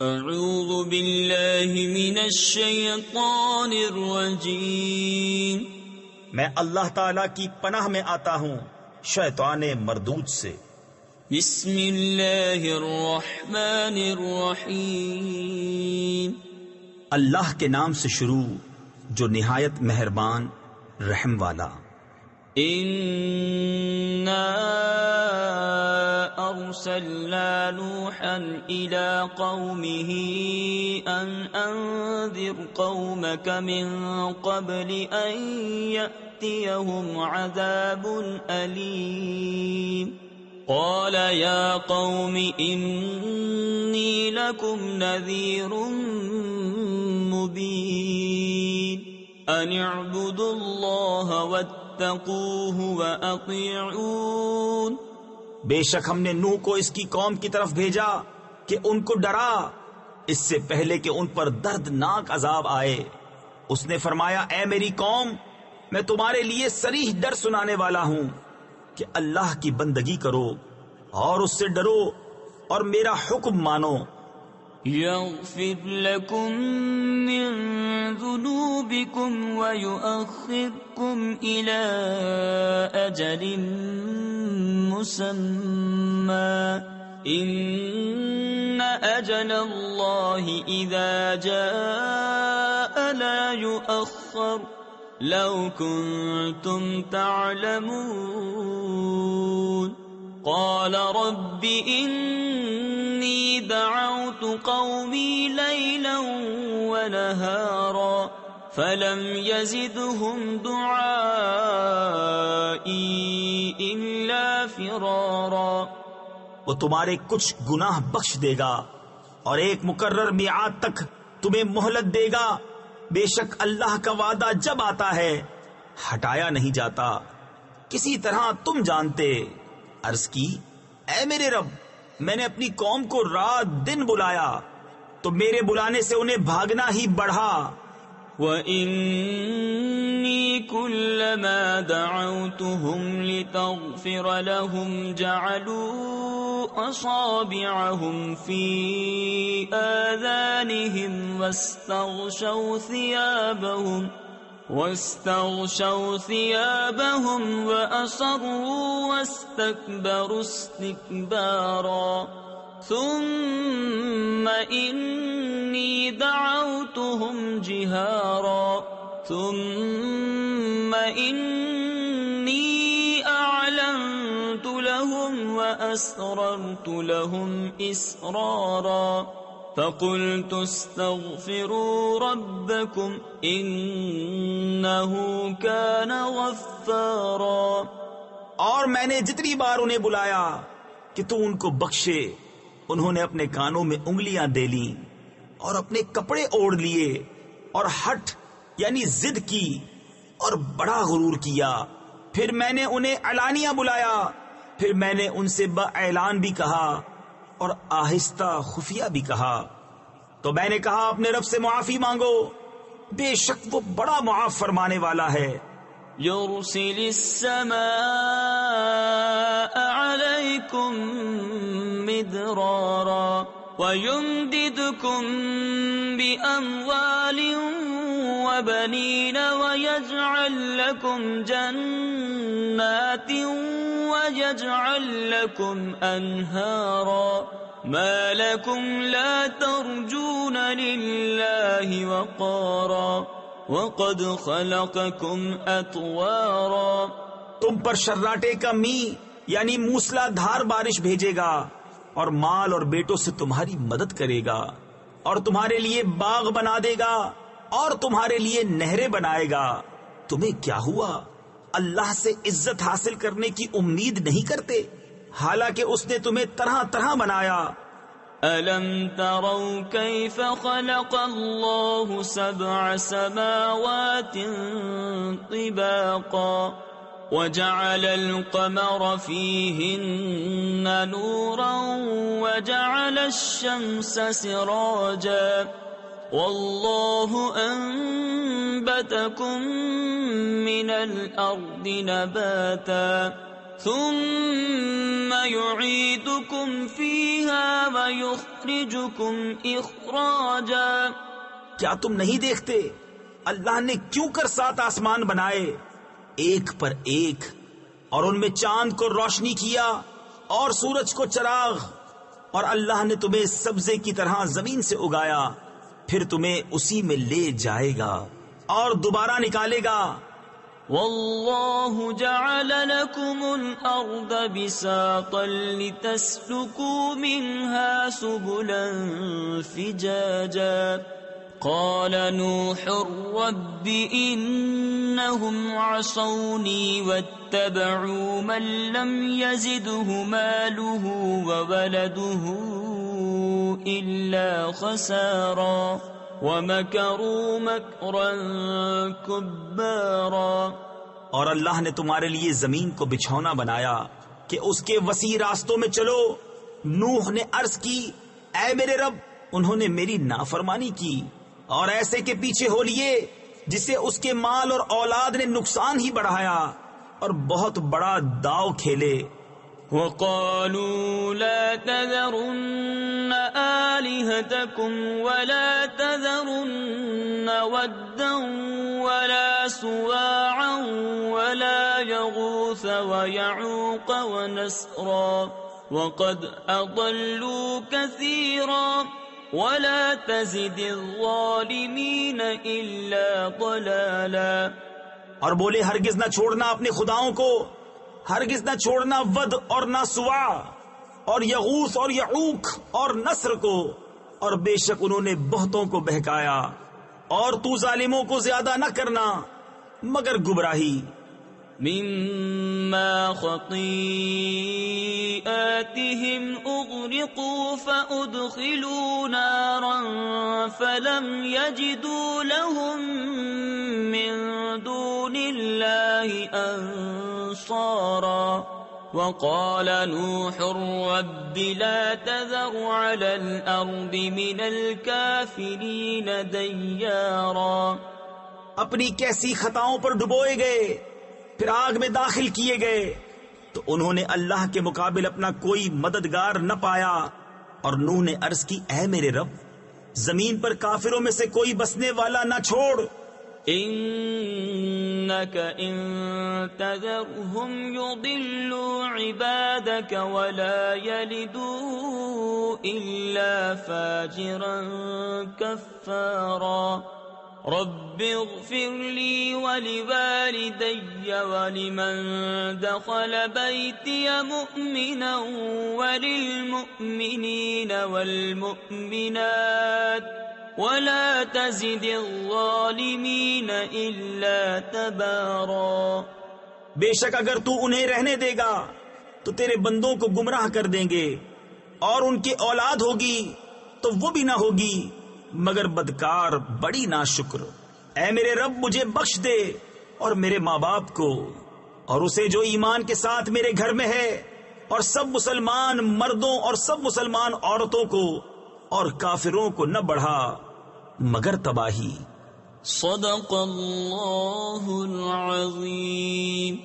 اعوذ باللہ من الشیطان الرجیم، میں اللہ تعالی کی پناہ میں آتا ہوں شیطان مردود سے۔ بسم اللہ الرحمن الرحیم، اللہ کے نام سے شروع جو نہایت مہربان رحم والا۔ اِنَّا أَرْسَلْنَا نُوحًا إِلَىٰ قَوْمِهِ أَنْ أَنذِرْ قَوْمَكَ مِنْ قَبْلِ أَنْ يَأْتِيَهُمْ عَذَابٌ أَلِيمٌ قَالَ يَا قَوْمِ إِنِّي لَكُمْ نَذِيرٌ مُبِينٌ أَنِ اعْبُدُوا اللَّهَ وَاتَّقُوهُ وَأَطِيعُونِ۔ بے شک ہم نے نوح کو اس کی قوم کی طرف بھیجا کہ ان کو ڈرا اس سے پہلے کہ ان پر دردناک عذاب آئے۔ اس نے فرمایا، اے میری قوم، میں تمہارے لیے صریح ڈر سنانے والا ہوں کہ اللہ کی بندگی کرو اور اس سے ڈرو اور میرا حکم مانو۔ يغفر لكم من ذنوبكم ويؤخركم إلى أجل مسمى إن أجل الله إذا جاء لا يؤخر لو كنتم تعلمون قال رب إني دعوت قومي ليلا ونهارا فلم يزدهم دعائي إلا فرارا۔ وہ تمہارے کچھ گناہ بخش دے گا اور ایک مقرر میعاد تک تمہیں مہلت دے گا۔ بے شک اللہ کا وعدہ جب آتا ہے ہٹایا نہیں جاتا، کسی طرح تم جانتے۔ عرض کی، اے میرے رب، میں نے اپنی قوم کو رات دن بلایا تو میرے بلانے سے انہیں بھاگنا ہی بڑھا۔ وَإِنِّي كُلَّمَا دَعَوْتُهُمْ لِتَغْفِرَ لَهُمْ جَعَلُوا أَصَابِعَهُمْ فِي آذَانِهِمْ واستغشوا ثيابهم وأصروا واستكبروا استكبارا ثم إني دعوتهم جهارا ثم إني أعلنت لهم وأسررت لهم إسرارا فقلت استغفروا ربكم انه كان غفارا۔ اور میں نے جتنی بار انہیں بلایا کہ تو ان کو بخشے، انہوں نے اپنے کانوں میں انگلیاں دے لیں اور اپنے کپڑے اوڑھ لیے اور ہٹ یعنی ضد کی اور بڑا غرور کیا۔ پھر میں نے انہیں علانیہ بلایا، پھر میں نے ان سے باعلان بھی کہا اور آہستہ خفیہ بھی کہا۔ تو میں نے کہا، اپنے رب سے معافی مانگو، بے شک وہ بڑا معاف فرمانے والا ہے۔ يرسل السماء عليكم مدرارا ويمددكم بأموال وبنين ويجعل لكم جنات ويجعل لكم أنهارا ما لكم لا ترجون لله وقارا وقد خلقكم أطوارا۔ تم پر شراٹے کا می یعنی موسلا دھار بارش بھیجے گا اور مال اور بیٹوں سے تمہاری مدد کرے گا اور تمہارے لیے باغ بنا دے گا اور تمہارے لیے نہریں بنائے گا۔ تمہیں کیا ہوا؟ اللہ سے عزت حاصل کرنے کی امید نہیں کرتے حالانکہ اس نے تمہیں طرح طرح بنایا۔ أَلَمْ تَرَوْا كَيْفَ خَلَقَ اللَّهُ سَبْعَ سَمَاوَاتٍ طِبَاقًا وَجَعَلَ الْقَمَرَ فِيهِنَّ نُورًا وَجَعَلَ الشَّمْسَ سِرَاجًا وَاللَّهُ أَنبَتَكُم مِّنَ الْأَرْضِ نَبَاتًا ثم يعيدكم فيها ويخرجكم اخراجا. کیا تم نہیں دیکھتے اللہ نے کیوں کر 7 آسمان بنائے ایک پر ایک، اور ان میں چاند کو روشنی کیا اور سورج کو چراغ، اور اللہ نے تمہیں سبزے کی طرح زمین سے اگایا، پھر تمہیں اسی میں لے جائے گا اور دوبارہ نکالے گا. والله جعل لكم الأرض بساطا لتسلكوا منها سبلا فجاجا. قال نوح رب إنهم عصوني واتبعوا من لم يزده ماله وولده إلا خسارا وَمَكَرُوا مَكْرًا كُبَّارًا. اور اللہ نے تمہارے لیے زمین کو بچھونا بنایا کہ اس کے وسیع راستوں میں چلو. نوح نے عرض کی اے میرے رب انہوں نے میری نافرمانی کی اور ایسے کے پیچھے ہو لیے جسے اس کے مال اور اولاد نے نقصان ہی بڑھایا اور بہت بڑا داؤ کھیلے. وَقَالُوا لَا تَذَرُنَّ آلِهَتَكُمْ وَلَا تَذَرُنَّ وَدًّا وَلَا سُوَاعًا وَلَا يَغُوثَ وَيَعُوقَ وَنَسْرًا وَقَدْ أَضَلُّوا كَثِيرًا وَلَا تَزِدِ الظَّالِمِينَ إِلَّا ضَلَالًا. اور بولے ہرگز نہ چھوڑنا اپنے خداؤں کو، ہرگز نہ چھوڑنا ود اور نہ سوا اور یغوث اور یعوق اور نصر کو، اور بے شک انہوں نے بہتوں کو بہکایا، اور تو ظالموں کو زیادہ نہ کرنا مگر گمراہی. مما خطيئاتهم أغرقوا فأدخلوا نارا فلم يجدوا لهم من دون الله أنصارا. وقال نوح رب لا تذر على الأرض من الكافرين ديارا. اپنی کیسی خطاؤں پر ڈبوئے گئے، پھر آگ میں داخل کیے گئے، تو انہوں نے اللہ کے مقابل اپنا کوئی مددگار نہ پایا. اور نوح نے عرض کی اے میرے رب زمین پر کافروں میں سے کوئی بسنے والا نہ چھوڑ. إنك إن تذرهم يضلوا عبادك ولا يلدوا إلا فاجرا كفارا. رب اغفر لي ولوالدي ولمن دخل بيتي مؤمنا وللمؤمنين والمؤمنات ولا تزد الظالمین الا تبارا. بے شک اگر تو انہیں رہنے دے گا تو تیرے بندوں کو گمراہ کر دیں گے، اور ان کی اولاد ہوگی تو وہ بھی نہ ہوگی مگر بدکار بڑی ناشکر. اے میرے رب مجھے بخش دے اور میرے ماں باپ کو اور اسے جو ایمان کے ساتھ میرے گھر میں ہے، اور سب مسلمان مردوں اور سب مسلمان عورتوں کو، اور کافروں کو نہ بڑھا مگر تباہی. صدق اللہ العظیم.